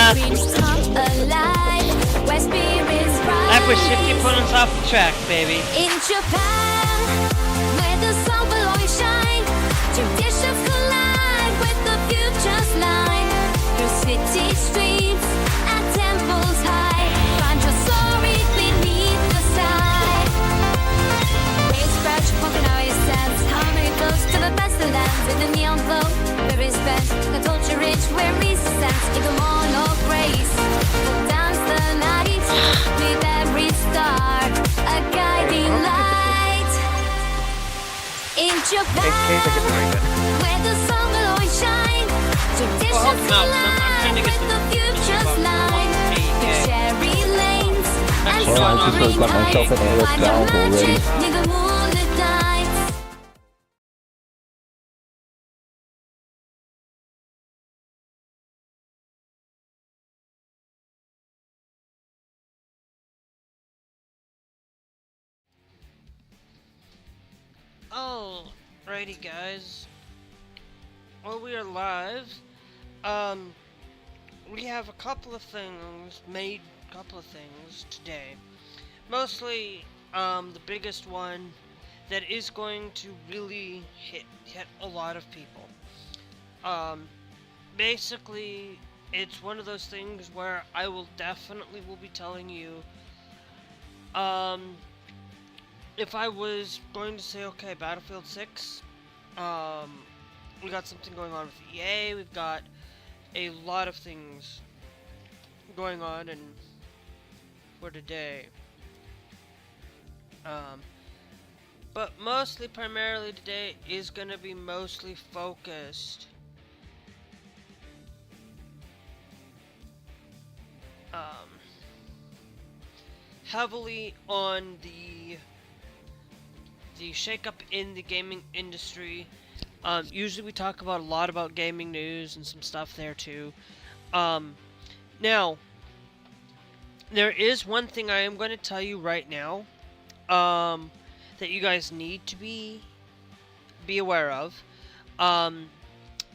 That was 50 points off the track, baby. In Japan, where the sun will always shine, traditions collide with the future's line. Through city streets and temples high, find your story beneath the sky. Waves scratch, poking out your sense, harmony flows to the best of lands. With the neon glow, where respect, the culture rich, where resistance, either mourn or grace. We'll dance the night with every star, a guiding light. In Japan, where the sun will always shine, traditions collide with the future's line. The cherry lanes and soaring heights, find your magic near the moonlit nights. Alrighty, guys. Well, we are live. We have a couple of things today. Mostly, the biggest one that is going to really hit a lot of people. Basically, it's one of those things where I will definitely be telling you, if I was going to say, okay, Battlefield 6, we got something going on with EA, we've got a lot of things going on for today. But primarily today is going to be mostly focused heavily on the shakeup in the gaming industry. Usually we talk a lot about gaming news and some stuff there too. Now, there is one thing I am going to tell you right now, that you guys need to be aware of. And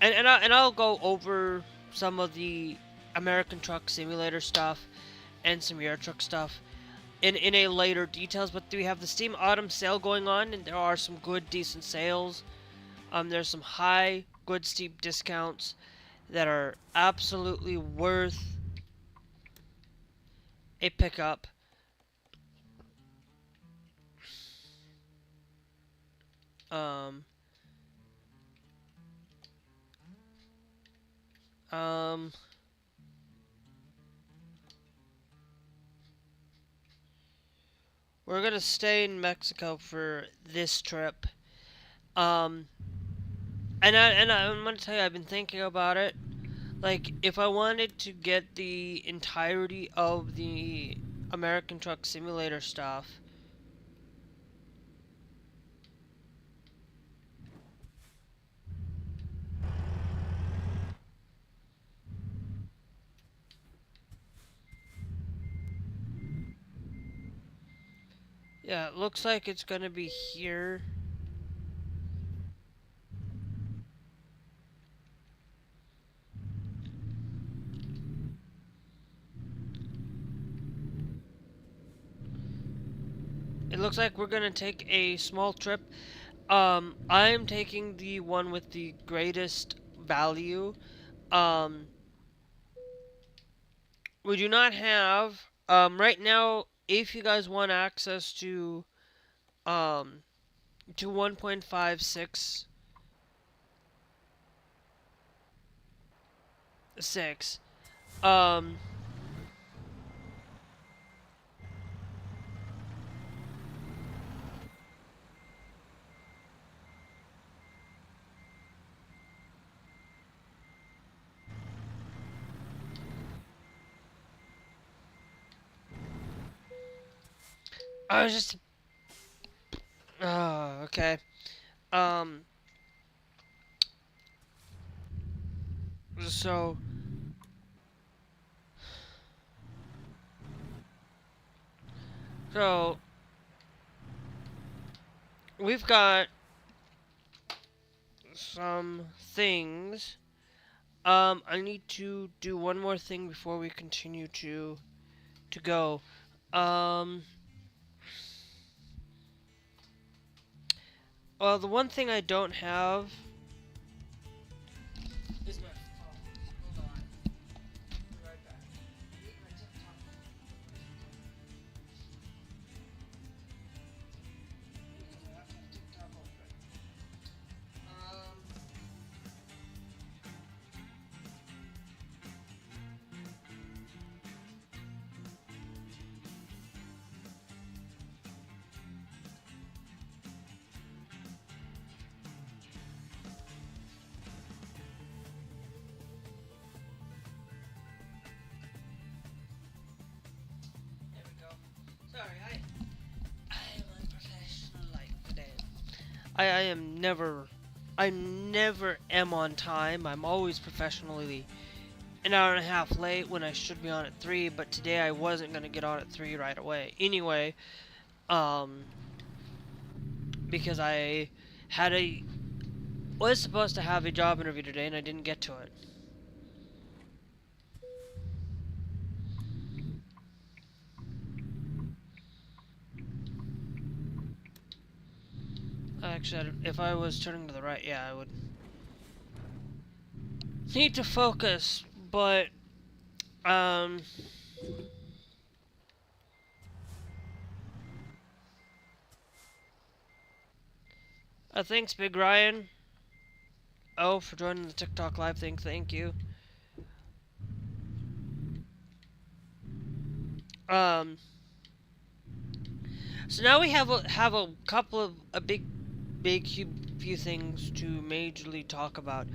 I'll go over some of the American Truck Simulator stuff and some Euro Truck stuff in a later details, but we have the Steam Autumn sale going on, and there are some good, decent sales. There's some high, good, steep discounts that are absolutely worth a pickup. We're gonna stay in Mexico for this trip. And I'm gonna tell you, I've been thinking about it. Like, if I wanted to get the entirety of the American Truck Simulator stuff, yeah, it looks like it's gonna be here. It looks like we're gonna take a small trip. I'm taking the one with the greatest value. We do not have, right now, if you guys want access to 1.56 I was just... Oh, okay. So... we've got some things. I need to do one more thing before we continue to go. Um, well, the one thing I don't have is my phone. Hold on. Be right back. Need my TikTok. I have to have TikTok open. There we go. Sorry, I am unprofessional like today. I never am on time. I'm always professionally an hour and a half late when I should be on at 3, but today I wasn't gonna get on at 3 right away. Anyway, um, because I had was supposed to have a job interview today and I didn't get to it. Actually, if I was turning to the right, yeah, I would need to focus, but, thanks, Big Ryan. Oh, for joining the TikTok live thing, thank you. So now we have a couple of few things to majorly talk about.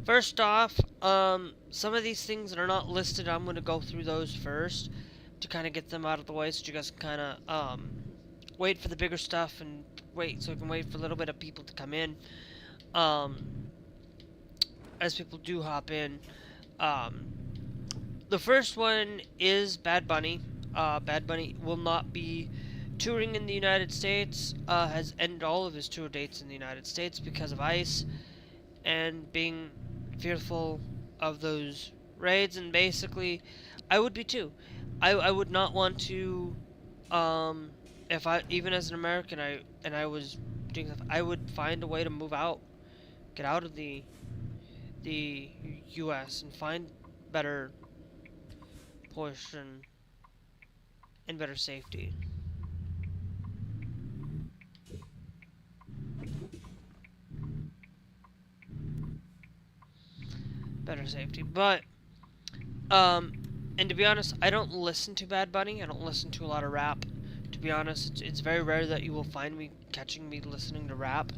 First off, some of these things that are not listed, I'm going to go through those first to kind of get them out of the way so you guys can kind of wait for the bigger stuff and so we can wait for a little bit of people to come in. As people do hop in. The first one is Bad Bunny. Bad Bunny will not be touring in the United States, has ended all of his tour dates in the United States because of ICE and being fearful of those raids, and basically I would be too. I would not want to, if I, even as an American, I was doing stuff, I would find a way to move out, get out of the US and find better portion and better safety. Better safety, but and to be honest, I don't listen to Bad Bunny. I don't listen to a lot of rap. To be honest, it's very rare that you will find me catching me listening to rap.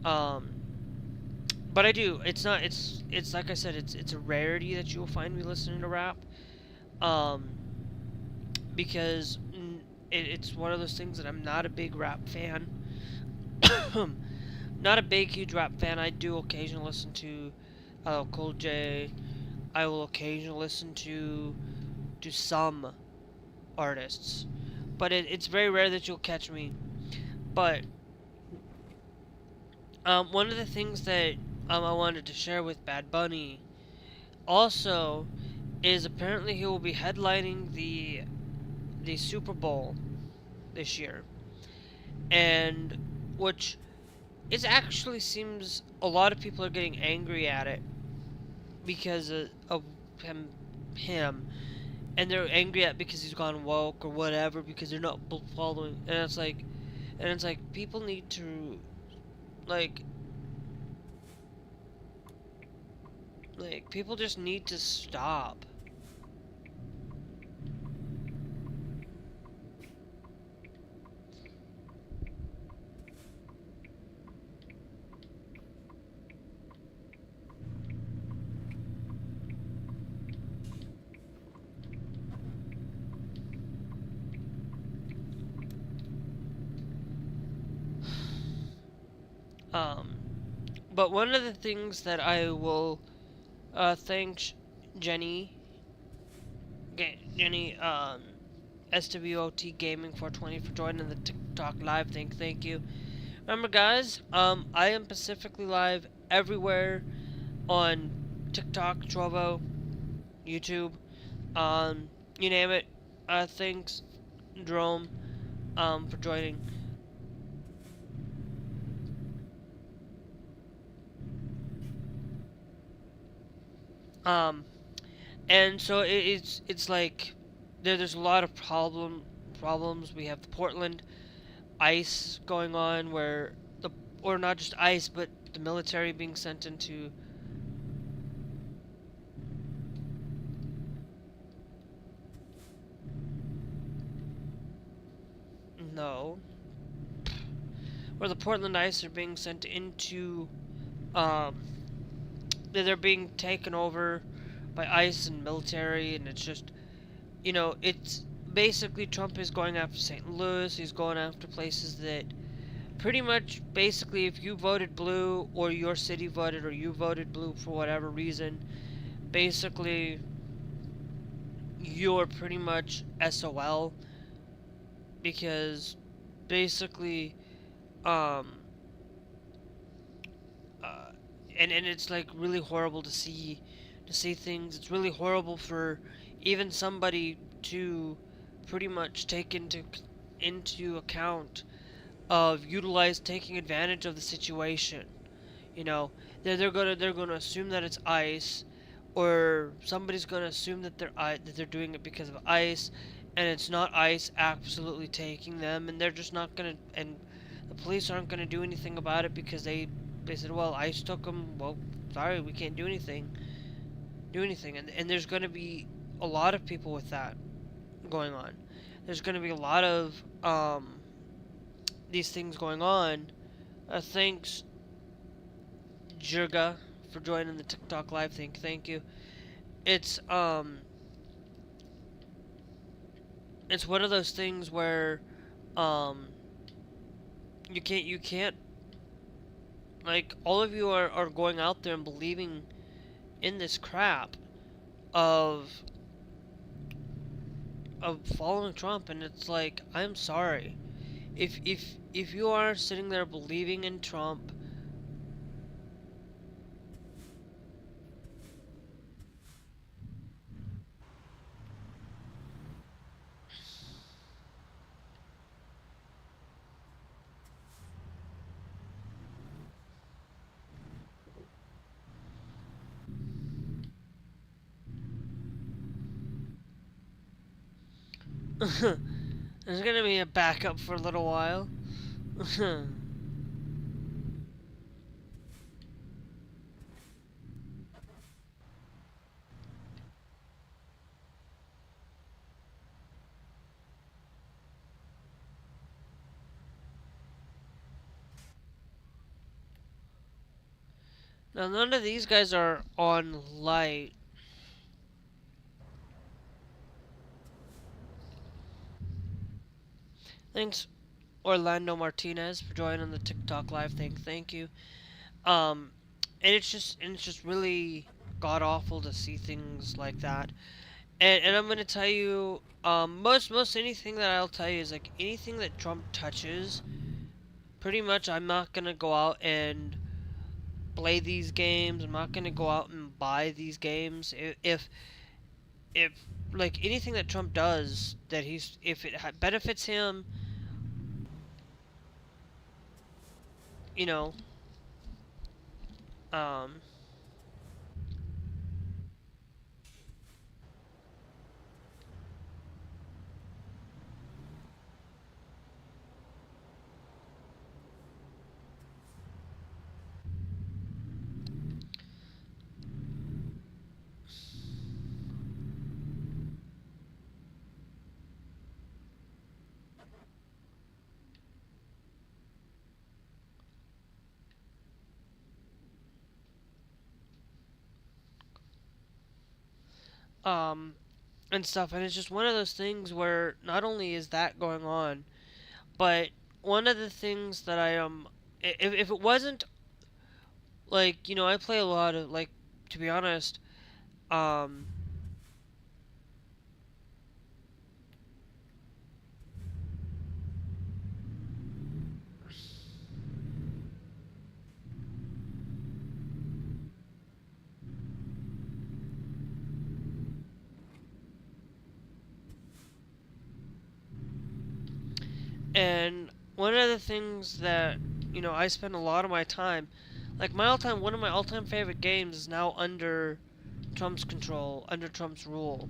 But I do. It's not. It's like I said. It's a rarity that you will find me listening to rap. Because it's one of those things that I'm not a big rap fan. Not a big, huge rap fan. I do occasionally listen to Cool J. I will occasionally listen to some artists, but it's very rare that you'll catch me. But one of the things that I wanted to share with Bad Bunny also is apparently he will be headlining the Super Bowl this year, and which it actually seems a lot of people are getting angry at it because of him, and they're angry at because he's gone woke or whatever because they're not following, and it's like people need to like people just need to stop. But one of the things that I will thank Jenny, SWOT Gaming 420 for joining the TikTok live thing. Thank you. Remember, guys, I am Pacifically live everywhere on TikTok, Trovo, YouTube, you name it. Thanks, Drome, for joining. Um, and so it's like there's a lot of problems. We have the Portland ice going on, where or not just ice, but the military being sent into. No, where the Portland ice are being sent into, um, they're being taken over by ICE and military, and it's just, it's basically Trump is going after St. Louis. He's going after places that pretty much, basically, if you voted blue, or your city voted, or you voted blue for whatever reason, basically you're pretty much SOL, because basically, um, uh, and it's like really horrible to see things. It's really horrible for even somebody to pretty much take into account of taking advantage of the situation. You know, they're gonna assume that it's ice, or somebody's gonna assume that they're doing it because of ice, and it's not ice absolutely taking them, and they're just not gonna, and the police aren't gonna do anything about it because they said, well, ice took them. Well, sorry, we can't do anything, and there's gonna be a lot of people with that going on. There's gonna be a lot of these things going on. Thanks, Jirga, for joining the TikTok live thing. Thank you. It's it's one of those things where um you can't, like, all of you are going out there and believing in this crap of following Trump, and it's like, I'm sorry. If you are sitting there believing in Trump, there's gonna be a backup for a little while. Now, none of these guys are on light. Thanks, Orlando Martinez, for joining the TikTok live thing. Thank you. Um, and it's just really god awful to see things like that. And I'm gonna tell you, most anything that I'll tell you is like anything that Trump touches. Pretty much, I'm not gonna go out and play these games. I'm not gonna go out and buy these games. If like anything that Trump does that if it benefits him, you know, um, um, and stuff. And it's just one of those things where not only is that going on, but one of the things that if it wasn't, like, I play a lot of, like, to be honest, um, one of the things that, you know, I spend a lot of my time, like one of my all-time favorite games is now under Trump's control, under Trump's rule.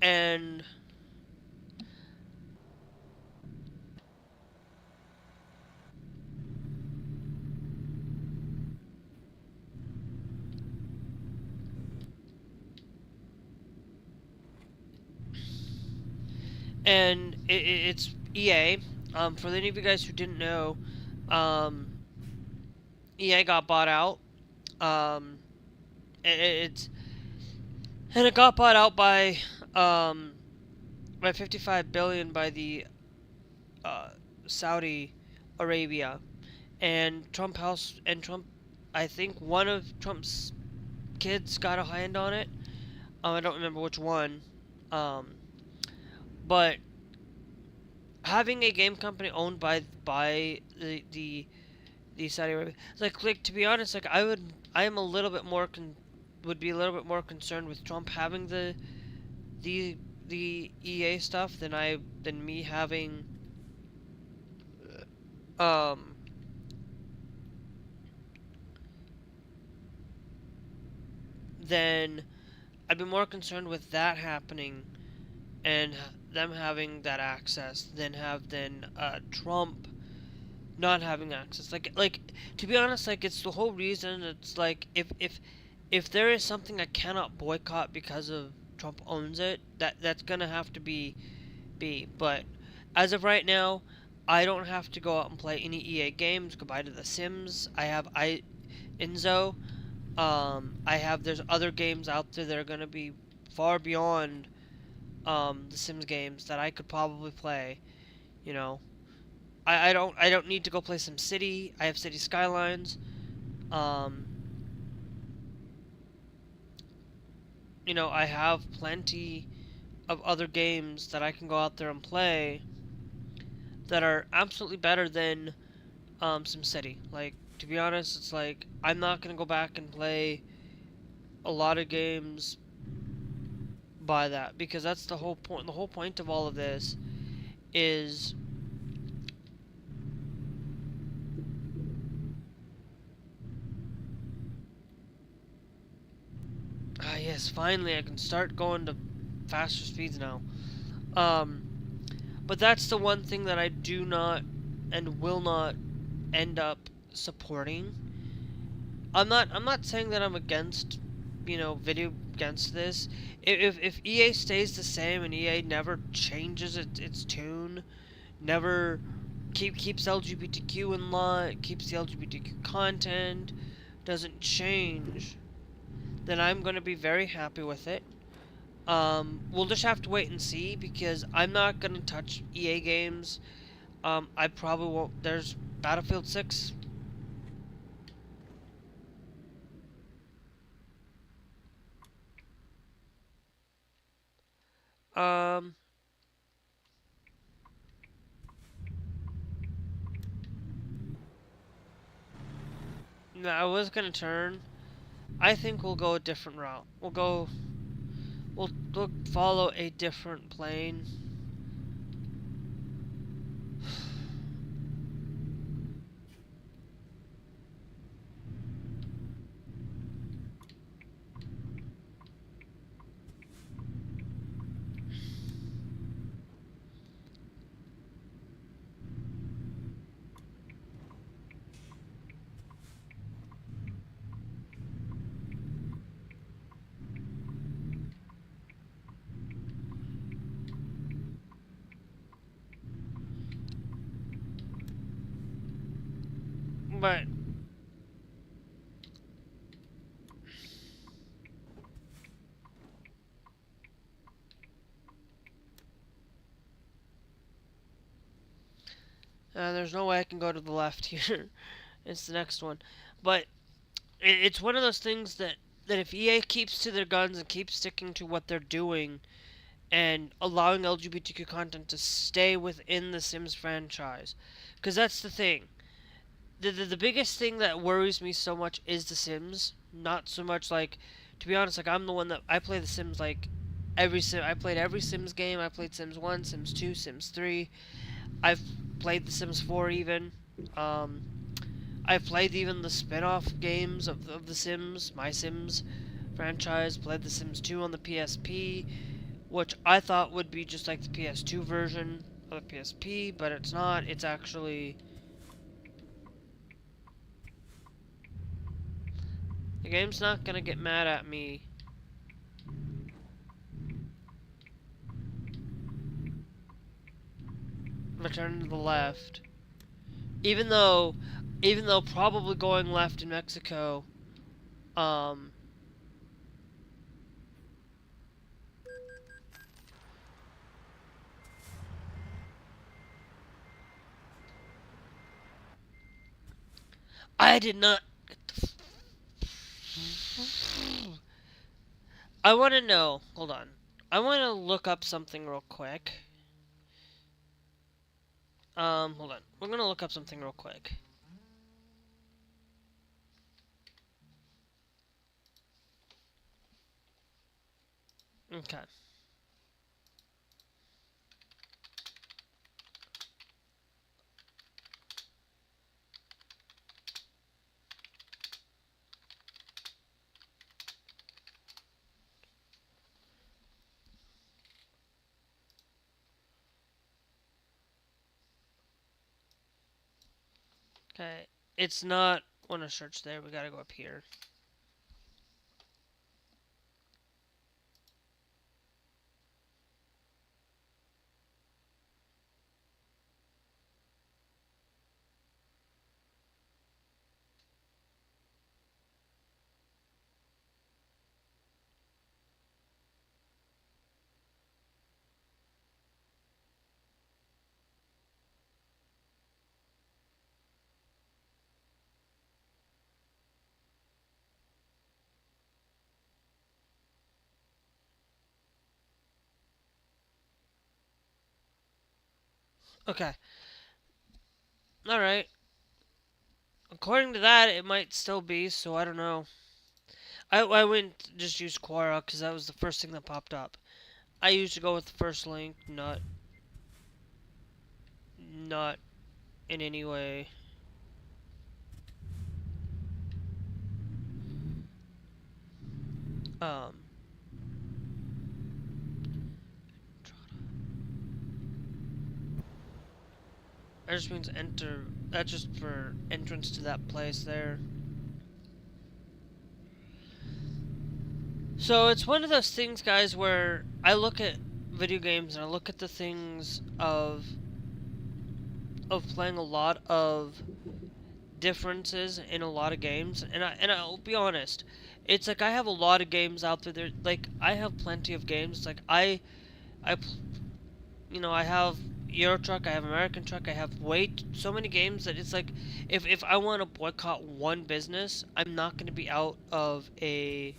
And it's EA. For any of you guys who didn't know, EA got bought out. Um, it's and it got bought out by 55 billion by the Saudi Arabia, and Trump. I think one of Trump's kids got a hand on it. I don't remember which one. Um, but having a game company owned by the Saudi Arabia, like to be honest, like I am a little bit more would be a little bit more concerned with Trump having the the EA stuff than me having um then I'd be more concerned with that happening and them having that access than Trump not having access. Like to be honest, like it's the whole reason. It's like if there is something I cannot boycott because of Trump owns it, that's gonna have to be. But as of right now, I don't have to go out and play any EA games. Goodbye to The Sims. I have Inzo. There's other games out there that are gonna be far beyond the Sims games that I could probably play. You know, I don't need to go play some City. I have City Skylines. You know, I have plenty of other games that I can go out there and play that are absolutely better than SimCity. Like, to be honest, it's like I'm not gonna go back and play a lot of games by that, because that's the whole point. The whole point of all of this is yes, finally I can start going to faster speeds now. But that's the one thing that I do not and will not end up supporting. I'm not saying that I'm against, you know, video against this. If EA stays the same and EA never changes its tune, never keeps LGBTQ in line, keeps the LGBTQ content, doesn't change, then I'm going to be very happy with it. We'll just have to wait and see, because I'm not going to touch EA games. I probably won't. There's Battlefield 6. No, I was going to turn. I think we'll go a different route. We'll follow a different plane. But there's no way I can go to the left here. It's the next one. But it's one of those things that if EA keeps to their guns and keeps sticking to what they're doing and allowing LGBTQ content to stay within the Sims franchise, because that's the thing. the biggest thing that worries me so much is The Sims. Not so much like, to be honest, like I'm the one that I play The Sims like every sim. I played every Sims game. I played Sims 1, Sims 2, Sims 3. I've played The Sims 4 even. Um, I've played even the spin-off games of The Sims, My Sims franchise. Played The Sims 2 on the PSP, which I thought would be just like the PS2 version of the PSP, but it's not. It's actually... The game's not gonna get mad at me. If I turn to the left. Even though probably going left in Mexico, I did not... I want to know. Hold on. I want to look up something real quick. Hold on. We're gonna look up something real quick. Okay. Okay. It's not... want to search there. We gotta go up here. Okay. Alright. According to that, it might still be, so I don't know. I wouldn't just use Quora, because that was the first thing that popped up. I usually go with the first link, not in any way. That just means enter. That's just for entrance to that place there. So it's one of those things, guys, where I look at video games and I look at the things of playing a lot of differences in a lot of games, and I'll be honest, it's like I have a lot of games out there. Like I have plenty of games. It's like I have Euro Truck, I have American Truck, I have so many games that it's like if I want to boycott one business, I'm not going to be out of a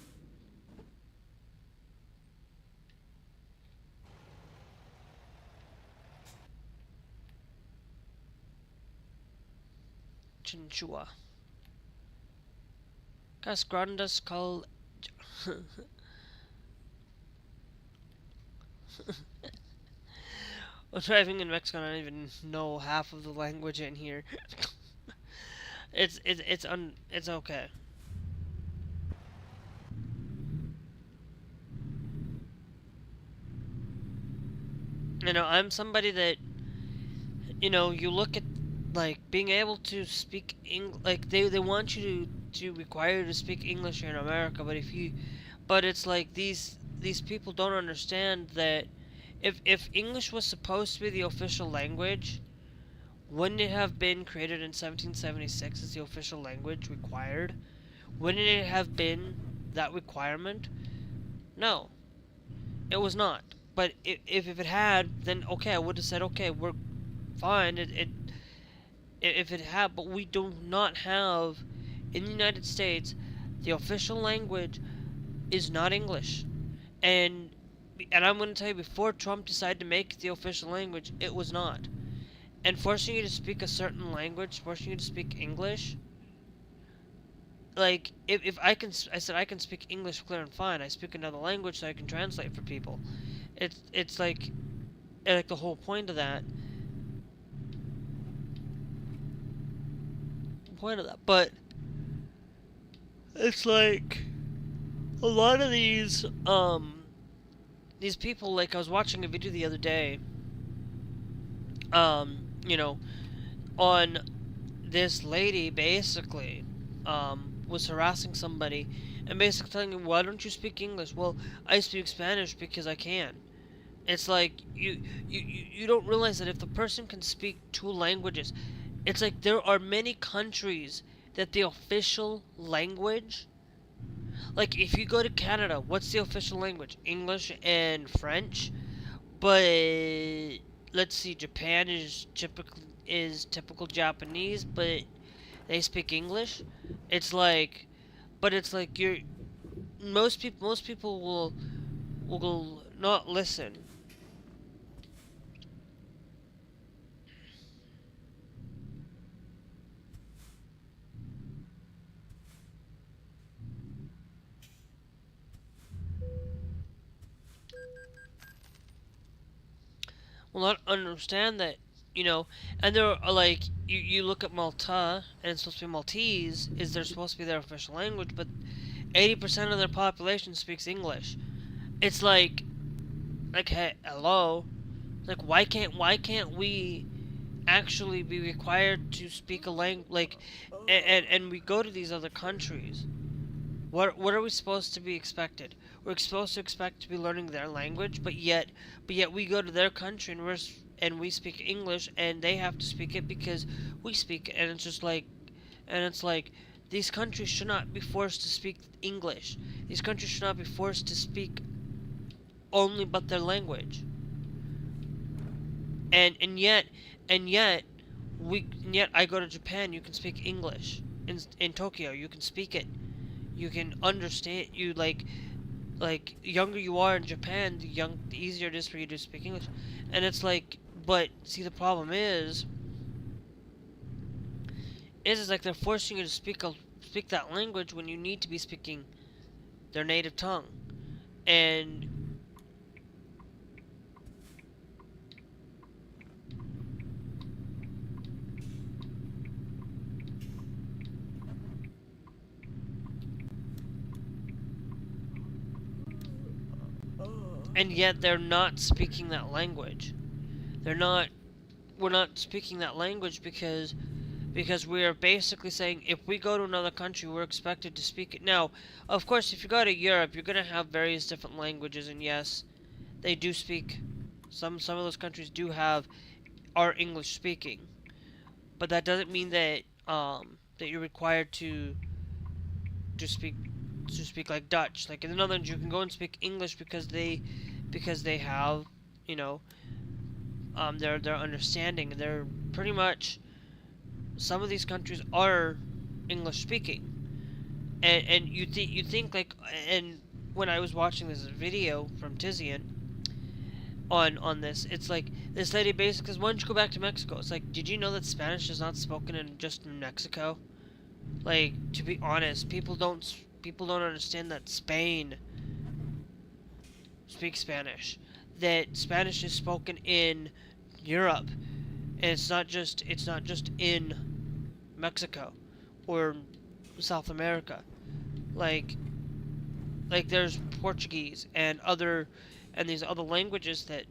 Chinchua. Cas Grandes Call. I'm driving in Mexico and I don't even know half of the language in here. it's okay. I'm somebody that you look at like being able to speak like they want you to require you to speak English here in America, but it's like these people don't understand that if English was supposed to be the official language, wouldn't it have been created in 1776 as the official language required? Wouldn't it have been that requirement? No, it was not. But if it had, then okay, I would have said, okay, we're fine. If it had, but we do not have in the United States, the official language is not English, and I'm going to tell you, before Trump decided to make it the official language, it was not. and forcing you to speak a certain language, forcing you to speak English. Like, if I can, I said I can speak English clear and fine. I speak another language so I can translate for people. It's like the whole point of that. But it's like a lot of these people. Like, I was watching a video the other day. You know, on this lady basically was harassing somebody and basically telling him, why don't you speak English? Well, I speak Spanish because I can. It's like you don't realize that if the person can speak two languages, it's like there are many countries that the official language, like if you go to Canada, what's the official language? English and French. But let's see, Japan is typical Japanese, but they speak English. It's like, but it's like you're most people will not listen. Will not understand that, and there are like you look at Malta and it's supposed to be Maltese, is they're supposed to be their official language, but 80% of their population speaks English. It's like hey, hello, like why can't we actually be required to speak a language, like, and we go to these other countries. What are we supposed to be expected? We're supposed to expect to be learning their language, but yet we go to their country and we speak English, and they have to speak it because we speak it, and it's just like, and it's like, these countries should not be forced to speak English. These countries should not be forced to speak only but their language. And yet I go to Japan, you can speak English. In Tokyo, you can speak it. You can understand. You like younger you are in Japan, the easier it is for you to speak English. And it's like, but see, the problem is like they're forcing you to speak that language when you need to be speaking their native tongue. And yet they're not speaking that language. We're not speaking that language because we are basically saying if we go to another country, we're expected to speak it. Now, of course, if you go to Europe, you're going to have various different languages, and yes, they do speak. Some of those countries are English speaking, but that doesn't mean that that you're required to speak like Dutch. Like in the Netherlands, you can go and speak English because they have, their understanding. They're pretty much, some of these countries are English speaking, and you think like, and when I was watching this video from Tizian on this, it's like this lady basically says, why don't you go back to Mexico? It's like, did you know that Spanish is not spoken in Mexico? Like, to be honest, people don't understand that Spain speaks Spanish. That Spanish is spoken in Europe, and it's not just in Mexico or South America. Like there's Portuguese and these other languages that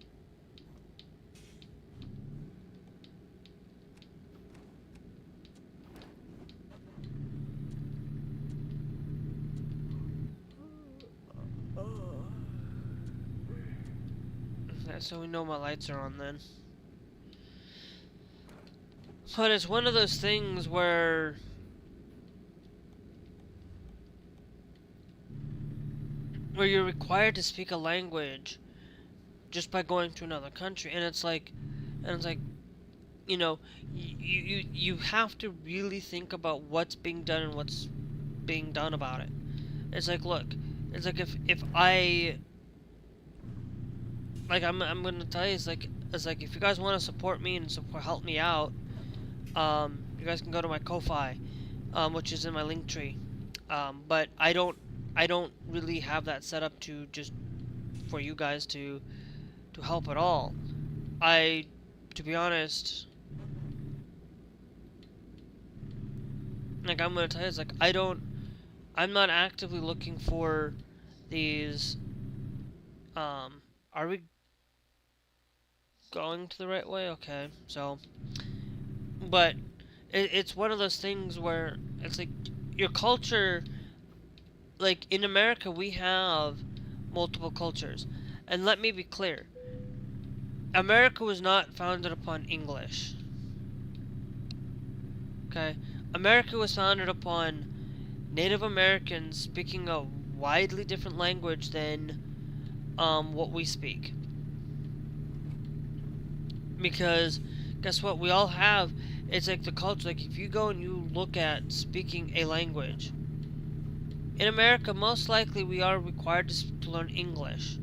so we know my lights are on then. But it's one of those things where you're required to speak a language just by going to another country, and it's like you have to really think about what's being done and what's being done about it. It's like, look, it's like if like I'm gonna tell you, it's like if you guys want to support me and help me out, you guys can go to my Ko-fi, which is in my link tree. But I don't really have that set up to just for you guys to help at all. To be honest, like I'm gonna tell you, it's like I'm not actively looking for these. Are we going to the right way? Okay, so, but it's one of those things where it's like your culture, like in America, we have multiple cultures, and let me be clear, America was not founded upon English. Okay, America was founded upon Native Americans speaking a widely different language than what we speak. Because guess what? We all have. It's like the culture. Like if you go and you look at speaking a language in America, most likely we are required to learn English.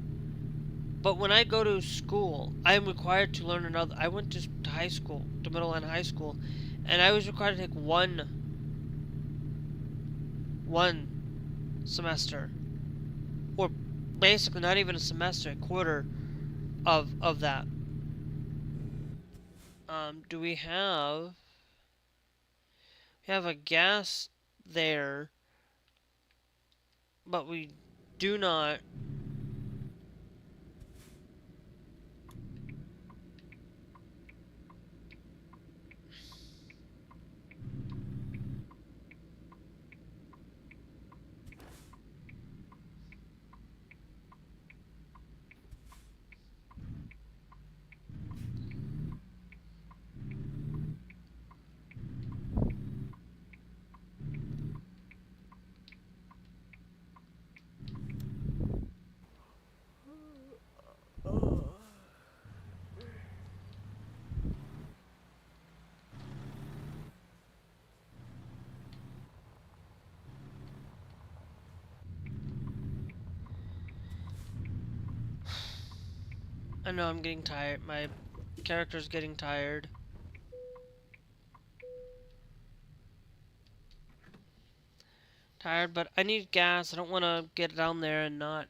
But when I go to school, I am required to learn another. I went to high school, to middle and high school, and I was required to take one semester, or basically not even a semester, a quarter of that. Do we have a gas there, but we do not. I know I'm getting tired. My character's getting tired. But I need gas. I don't want to get down there and not.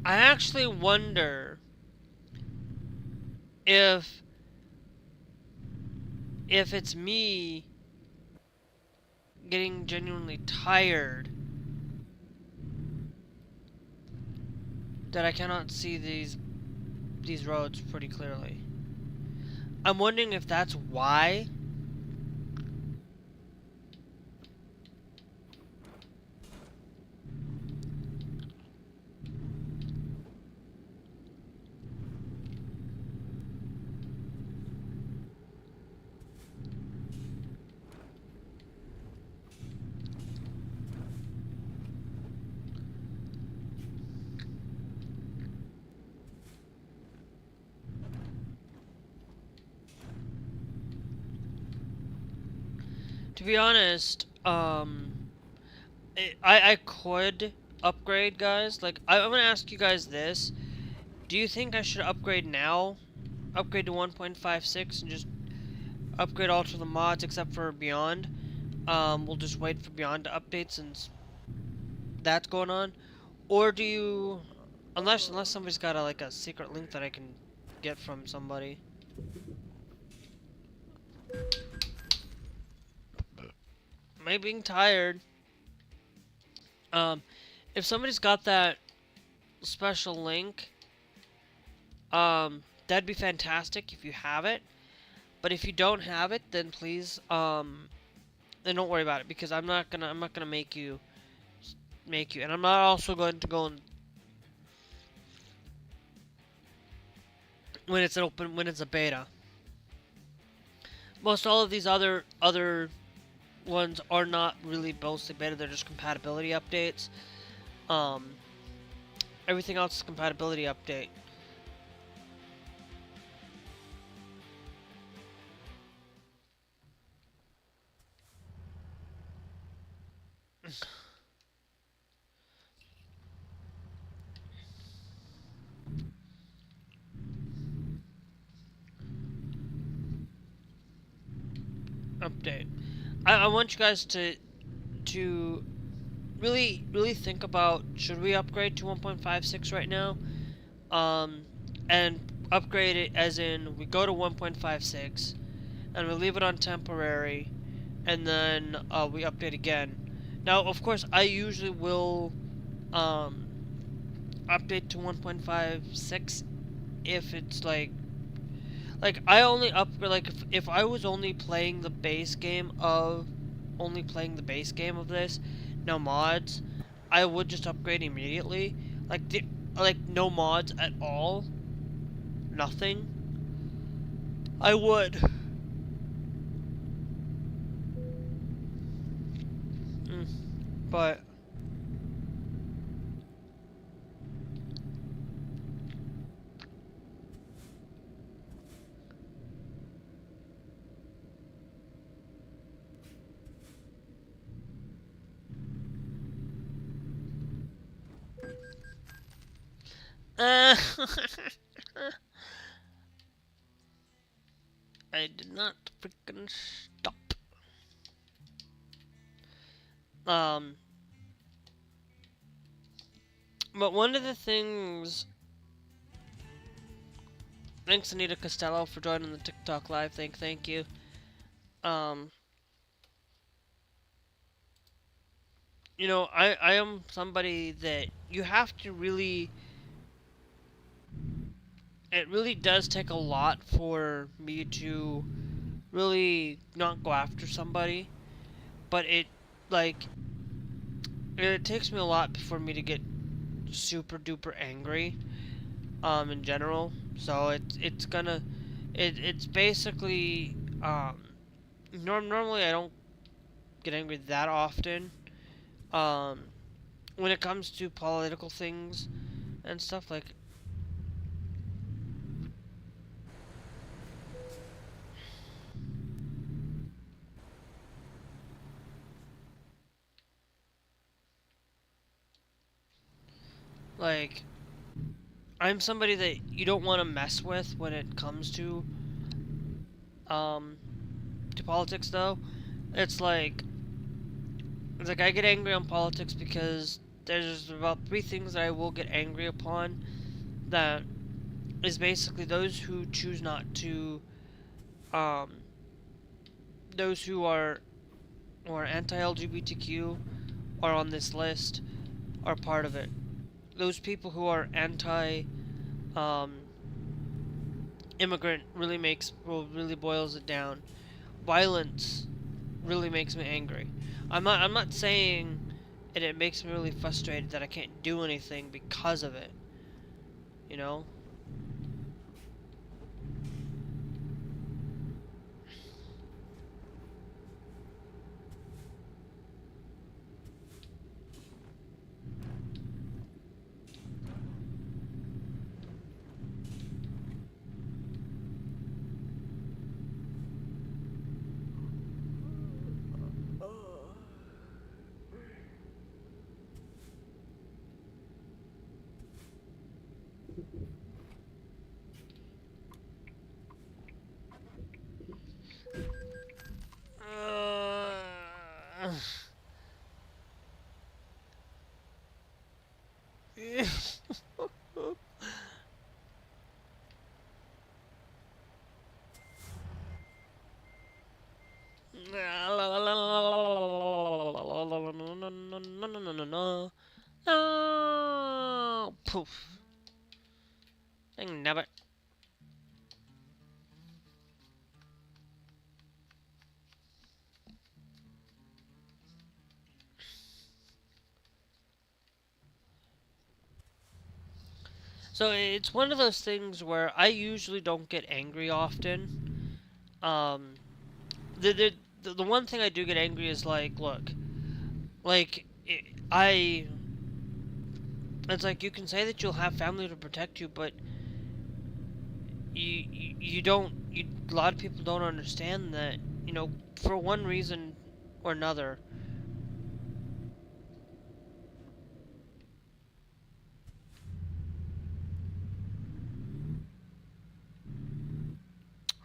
I actually wonder if it's me getting genuinely tired that I cannot see these roads pretty clearly. I'm wondering if that's why. To be honest, I could upgrade, guys. Like, I'm gonna ask you guys this. Do you think I should upgrade now? Upgrade to 1.56 and just upgrade all to the mods except for Beyond? We'll just wait for Beyond to update since that's going on. Or do you... Unless somebody's got like a secret link that I can get from somebody. Am I being tired? If somebody's got that special link, that'd be fantastic if you have it. But if you don't have it, then please, then don't worry about it, because I'm not gonna make you, and I'm not also going to go and when it's a beta. Most all of these other ones are not really mostly beta, they're just compatibility updates. Everything else is compatibility update. Update. I want you guys to really think about, should we upgrade to 1.56 right now? And upgrade it as in we go to 1.56 and we leave it on temporary, and then we update again. Now, of course, I usually will update to 1.56 if it's like I only upgrade, like if I was only playing the base game of this, no mods, I would just upgrade immediately. Like no mods at all, nothing. I would. But I did not freaking stop. But one of the things. Thanks, Anita Costello, for joining the TikTok live. Thank you. You know, I am somebody that you have to really. It really does take a lot for me to really not go after somebody, but it takes me a lot for me to get super duper angry in general. So it's basically normally I don't get angry that often when it comes to political things and stuff like I'm somebody that you don't want to mess with when it comes to politics, though. It's like I get angry on politics because there's about 3 things that I will get angry upon. That is basically those who choose not to, those who are anti-LGBTQ are on this list are part of it. Those people who are immigrant really boils it down. Violence really makes me angry. I'm not saying, and it makes me really frustrated that I can't do anything because of it. You know? Oof. Dang nabbit. So it's one of those things where I usually don't get angry often. Um, the one thing I do get angry is like, look, like I. It's like you can say that you'll have family to protect you, but you don't. A lot of people don't understand that. You know, for one reason or another.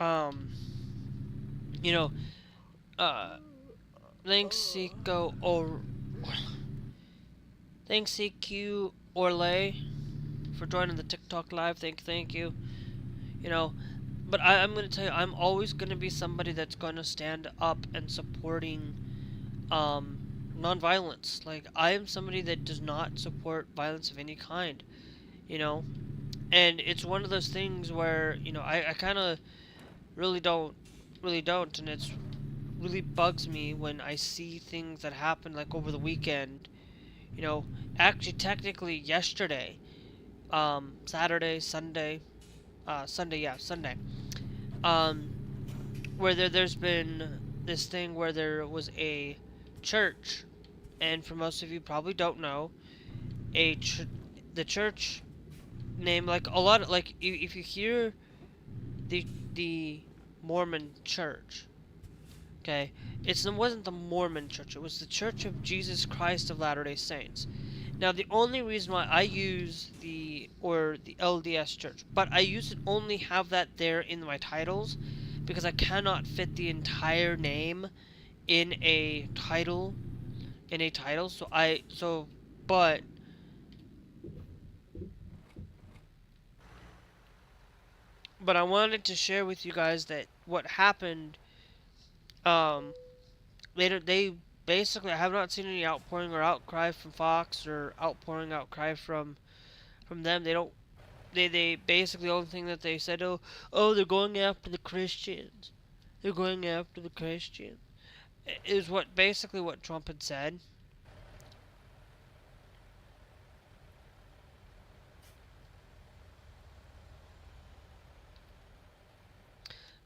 Um, you know, uh, thanks Seco or thanks CQ Orlay for joining the TikTok live. Thank you. You know, but I'm gonna tell you, I'm always gonna be somebody that's gonna stand up and supporting nonviolence. Like I am somebody that does not support violence of any kind. You know, and it's one of those things where I kind of really don't, and it's really bugs me when I see things that happen like over the weekend. You know, actually technically yesterday, Saturday, Sunday, Sunday, yeah, Sunday. Um, where there's been this thing where there was a church, and for most of you probably don't know, the church name, like a lot of, like if you hear the the Mormon church, okay, it wasn't the Mormon church, it was the Church of Jesus Christ of Latter-day Saints. Now the only reason why I use the LDS church, but I used to only have that there in my titles because I cannot fit the entire name in a title but I wanted to share with you guys that what happened. um later they basically, I have not seen any outpouring or outcry from Fox or outcry from them. They don't, they basically, the only thing that they said, oh, they're going after the Christians, they're going after the Christians, is what basically what Trump had said.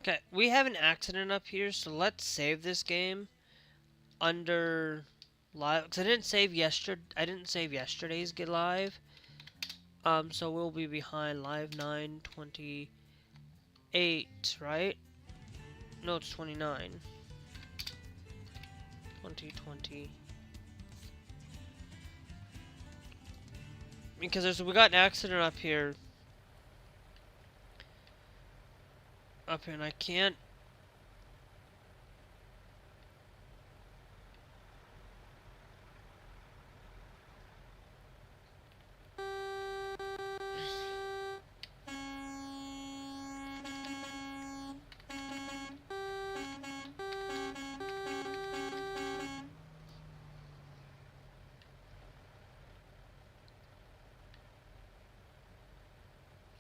Okay, we have an accident up here, so let's save this game under live, because I didn't save yesterday's get live. So we'll be behind live 928, right? No, it's 29. 2020. Because we got an accident up here. And I can't.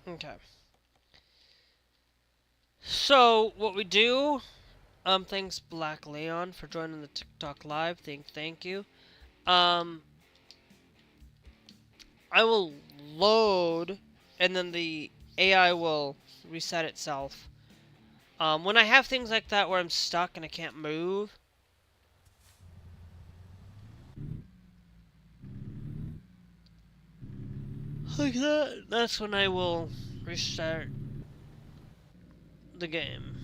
Okay. So what we do? Thanks Black Leon for joining the TikTok live. Thank you. I will load, and then the AI will reset itself. When I have things like that where I'm stuck and I can't move, like that, that's when I will restart the game.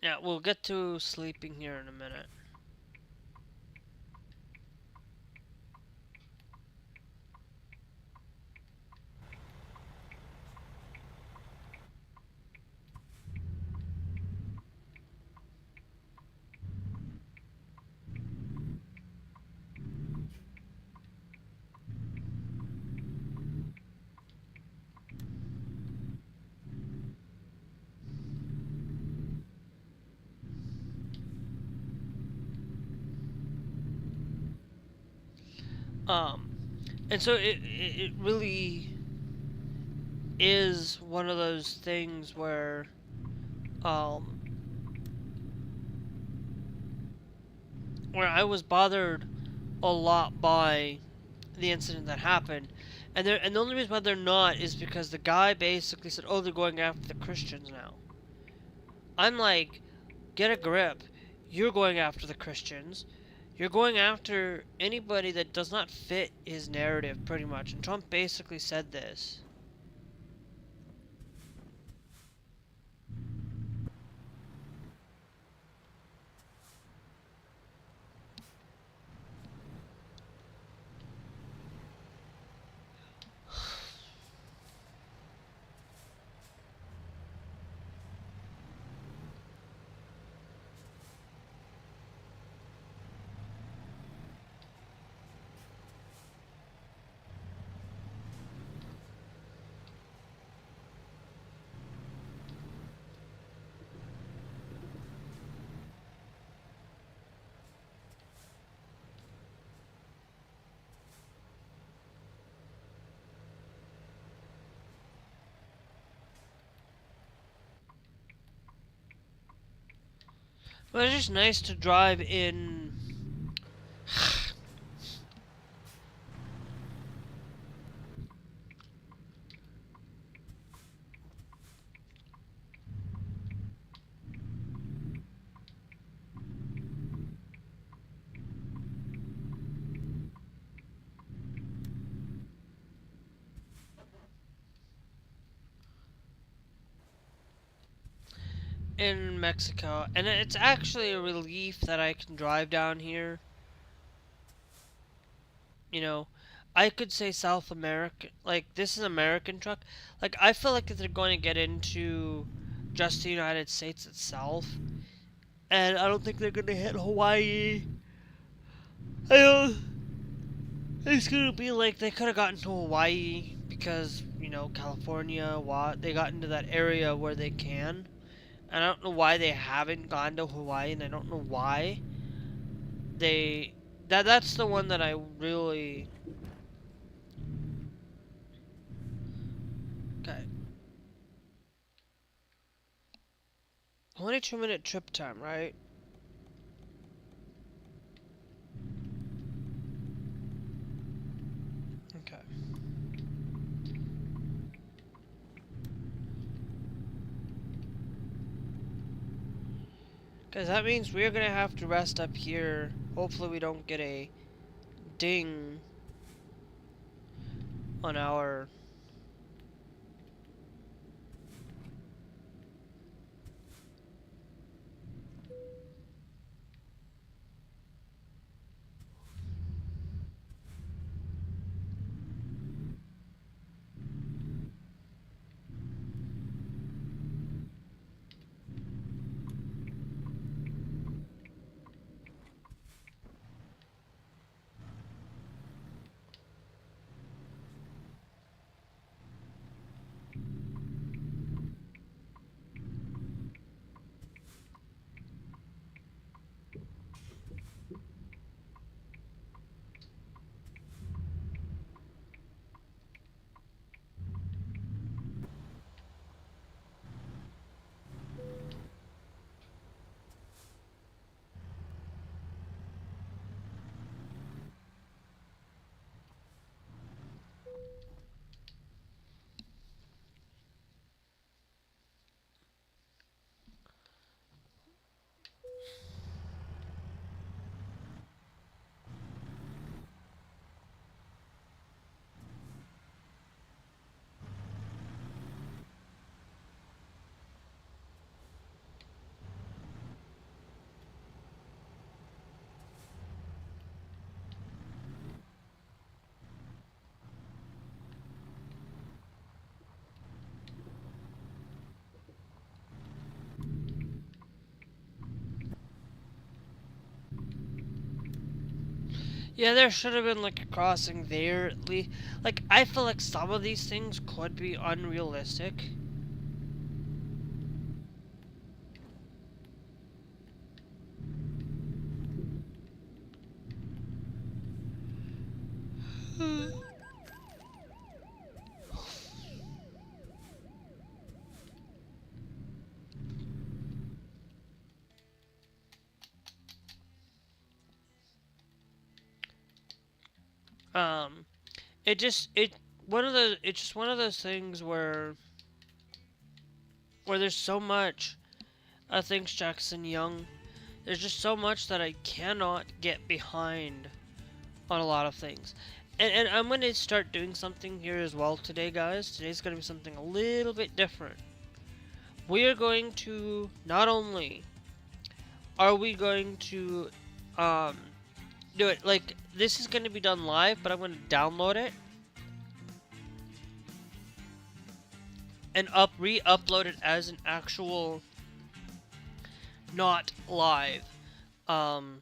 Yeah, we'll get to sleeping here in a minute. Um, and so it really is one of those things where um, where I was bothered a lot by the incident that happened, and the only reason why they're not is because the guy basically said, "Oh, they're going after the Christians now." I'm like, get a grip. You're going after the Christians. You're going after anybody that does not fit his narrative, pretty much. And Trump basically said this. But it's just nice to drive in. In Mexico, and it's actually a relief that I can drive down here. You know, I could say South America, like this is American truck. Like I feel like if they're going to get into just the United States itself, and I don't think they're going to hit Hawaii. I don't. It's going to be like they could have gotten to Hawaii because California. They got into that area where they can. And I don't know why they haven't gone to Hawaii, and I don't know why they. That's the one that I really. Okay. Only 2 minute trip time, right? Okay. Because that means we're gonna have to rest up here. Hopefully, we don't get a ding on our. Yeah, there should have been like a crossing there at least. Like, I feel like some of these things could be unrealistic. um, it just it one of the it's just one of those things where there's so much. Thanks, Jackson Young. There's just so much that I cannot get behind on a lot of things. And I'm going to start doing something here as well today, guys. Today's going to be something a little bit different. We are going to, not only are we going to um, do it, like, this is going to be done live, but I'm going to download it and re-upload it as an actual, not live. Um,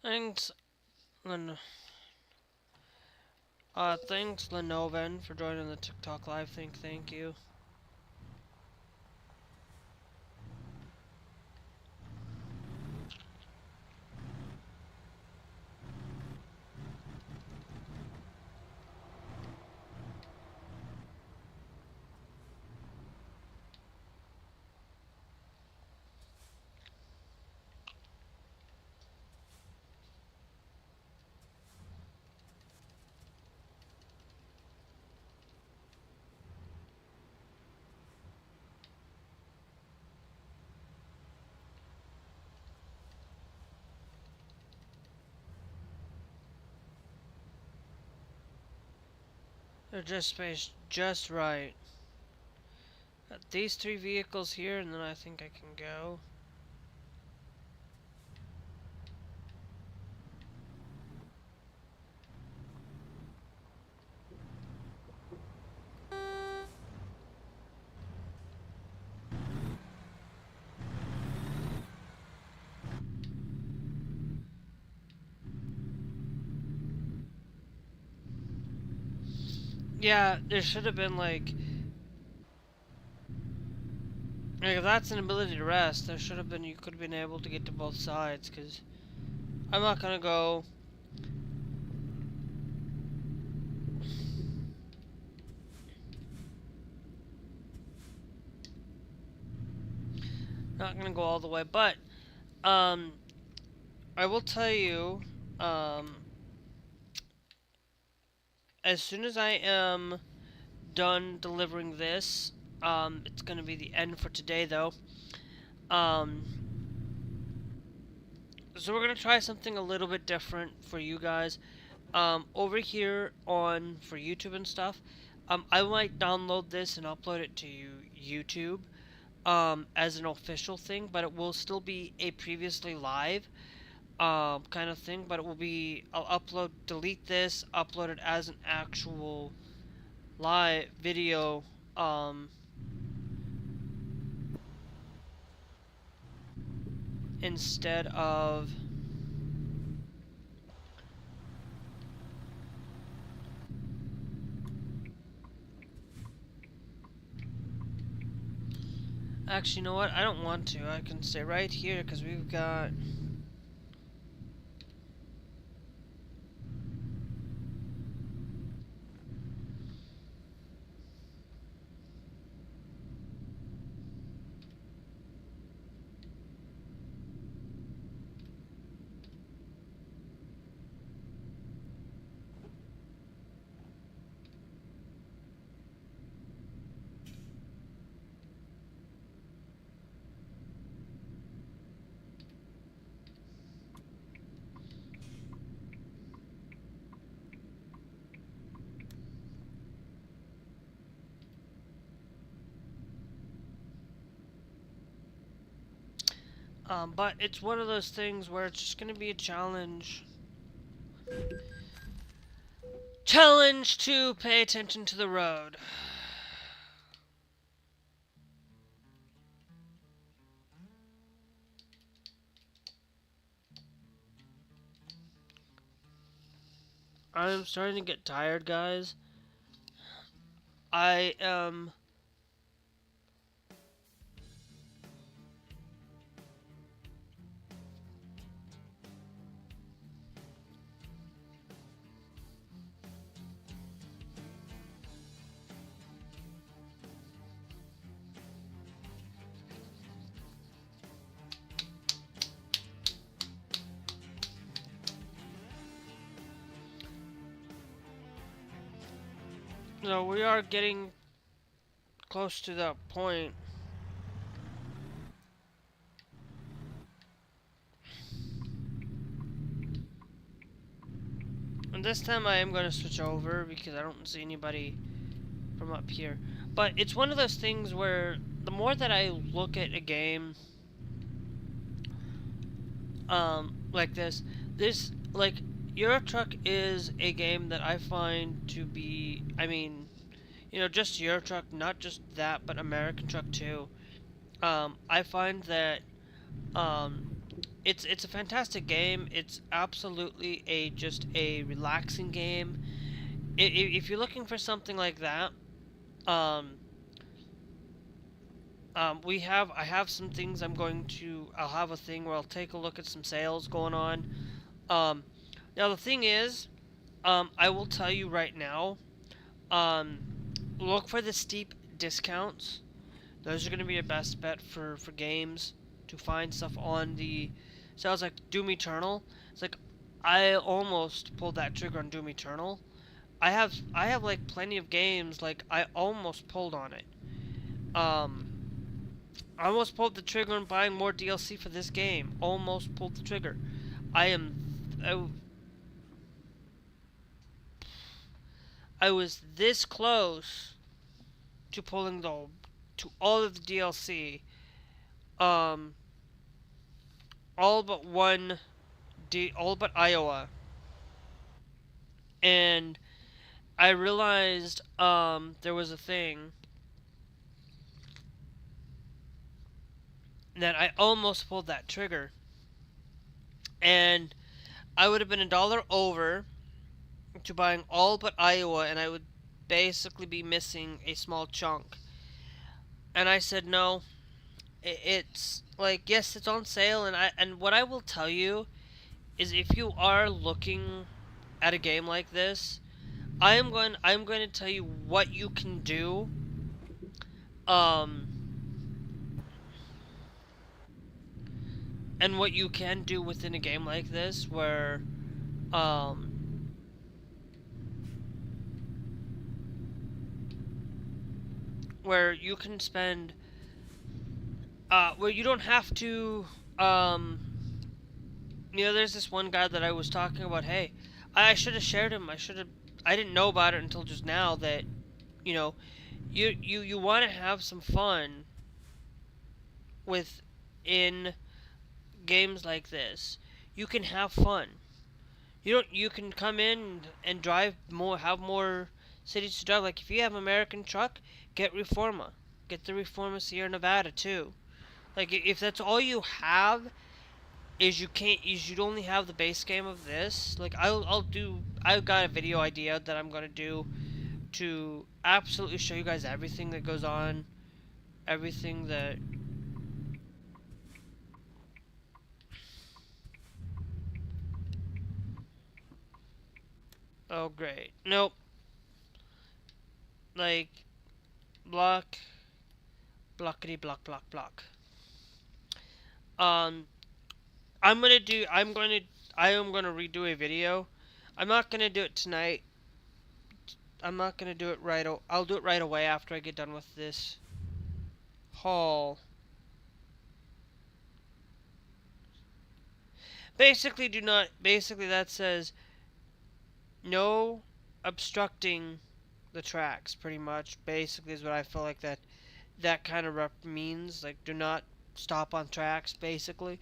thanks, thanks Lenovo for joining the TikTok live thing. Thank you. They're just spaced just right. Got these 3 vehicles here, and then I think I can go. Yeah, there should have been like if that's an ability to rest, there should have been, you could have been able to get to both sides, because I'm not gonna go. Not gonna go all the way, but I will tell you, as soon as I am done delivering this, it's gonna be the end for today, though. So we're gonna try something a little bit different for you guys. Over here on for YouTube and stuff, I might download this and upload it to YouTube, as an official thing, but it will still be a previously live, kind of thing. But it will be, I'll delete this, upload it as an actual live video, instead of Actually, you know what? I don't want to. I can stay right here because we've got... But it's one of those things where it's just gonna be a challenge. Challenge to pay attention to the road. I'm starting to get tired, guys. I am... No, we are getting close to that point. And this time I am going to switch over because I don't see anybody from up here. But it's one of those things where the more that I look at a game like this, like, Euro Truck is a game that I find to be, I mean, you know, just Euro Truck, not just that, but American Truck too. I find that it's a fantastic game. It's absolutely just a relaxing game. If you're looking for something like that, um, I have some things I'll have a thing where I'll take a look at some sales going on. Now the thing is, I will tell you right now, look for the steep discounts. Those are going to be your best bet for games to find stuff on the sales, like Doom Eternal. It's like, I almost pulled that trigger on Doom Eternal. I have like plenty of games, like I almost pulled on it. I almost pulled the trigger on buying more DLC for this game. Almost pulled the trigger. I was this close to pulling to all of the DLC. All but all but Iowa. And I realized there was a thing that I almost pulled that trigger, and I would have been $1 over to buying all but Iowa, and I would basically be missing a small chunk. And I said no. It's like, yes, it's on sale, and what I will tell you is, if you are looking at a game like this, I'm going to tell you what you can do. And what you can do within a game like this, where you can spend, where you don't have to, you know, there's this one guy that I was talking about. Hey, I should have shared him. I didn't know about it until just now that, you know, you want to have some fun within games like this. You can have fun. You can come in and drive more, have more cities to drive. Like, if you have American Truck, get Reforma. Get the Reforma Sierra Nevada too. Like, if that's all you have, is you'd only have the base game of this. Like, I've got a video idea that I'm gonna do to absolutely show you guys everything that goes on, everything that Oh, great. Nope. Like, block, blockity, block, block, block. Um, I am gonna redo a video. I'm not gonna do it tonight. I'm not gonna do it I'll do it right away after I get done with this haul. Basically, that says no obstructing the tracks, pretty much. Basically, is what I feel like that kind of rep means. Like, do not stop on tracks, basically.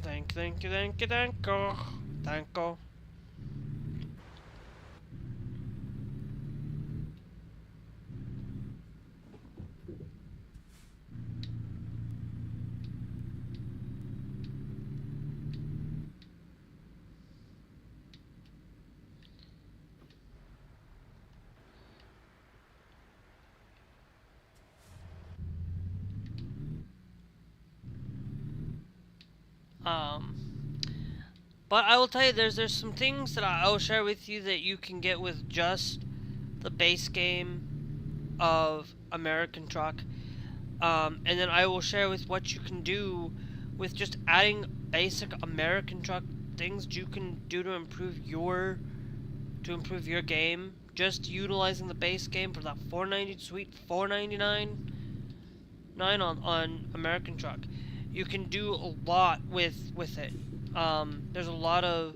Thank you, thank you, thank you. Thank you. But I will tell you, there's some things that I'll share with you that you can get with just the base game of American Truck. And then I will share with what you can do with just adding basic American Truck things you can do to improve your game. Just utilizing the base game for that $4.90 sweet $4.99 on American Truck. You can do a lot with it. There's a lot of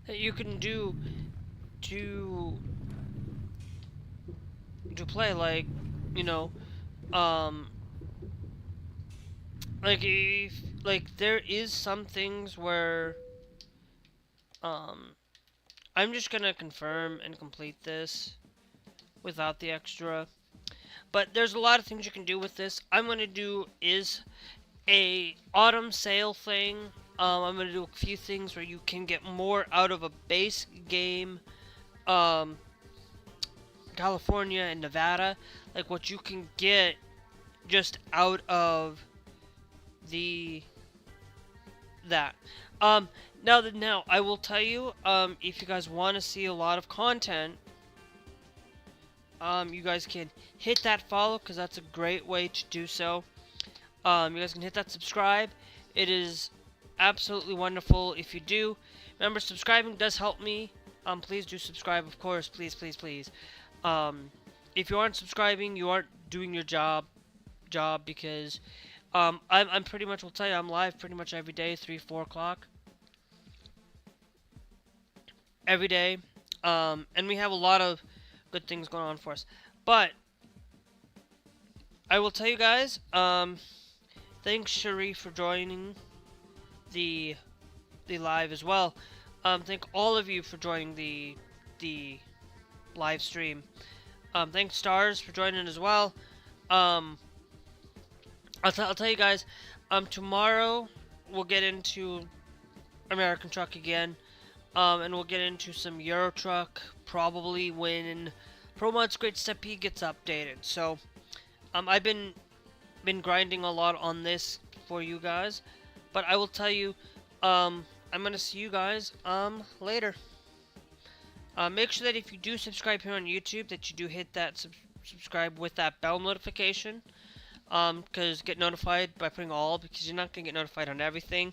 that you can do to play, like, you know, like, if, like, there is some things where I'm just gonna confirm and complete this without the extra, but there's a lot of things you can do with this. I'm gonna do is a autumn sale thing. I'm gonna do a few things where you can get more out of a base game, California and Nevada, like what you can get just out of that. Now I will tell you, if you guys want to see a lot of content, you guys can hit that follow, because that's a great way to do so. You guys can hit that subscribe. It is absolutely wonderful if you do. Remember, subscribing does help me. Please do subscribe, of course. Please, please, please. If you aren't subscribing, you aren't doing your job, because I'm pretty much, will tell you, I'm live pretty much every day, 3-4 o'clock every day, and we have a lot of good things going on for us. But I will tell you guys, thanks Cherie for joining the live as well. Thank all of you for joining the live stream. Thanks Stars for joining as well. I'll tell you guys, tomorrow we'll get into American Truck again, and we'll get into some Euro Truck probably when ProMods Great Step P gets updated. So, I've been grinding a lot on this for you guys, but I will tell you, I'm gonna see you guys later. Make sure that if you do subscribe here on YouTube, that you do hit that subscribe with that bell notification. Because get notified by putting all, because you're not gonna get notified on everything.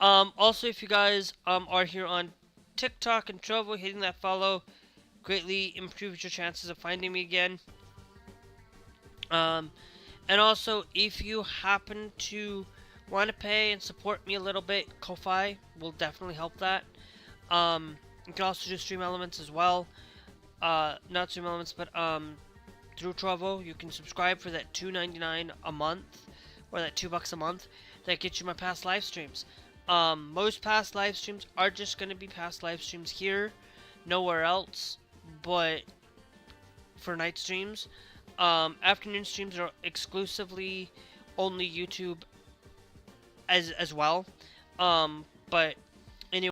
Also, if you guys are here on TikTok and Trovo, hitting that follow greatly improves your chances of finding me again. And also, if you happen to want to pay and support me a little bit, Ko-Fi will definitely help that. You can also do Stream Elements as well. Not Stream Elements, but through Trovo, you can subscribe for that $2.99 a month, or that $2 a month. That gets you my past live streams. Most past live streams are just going to be past live streams here, nowhere else, but for night streams. Afternoon streams are exclusively only YouTube as well. But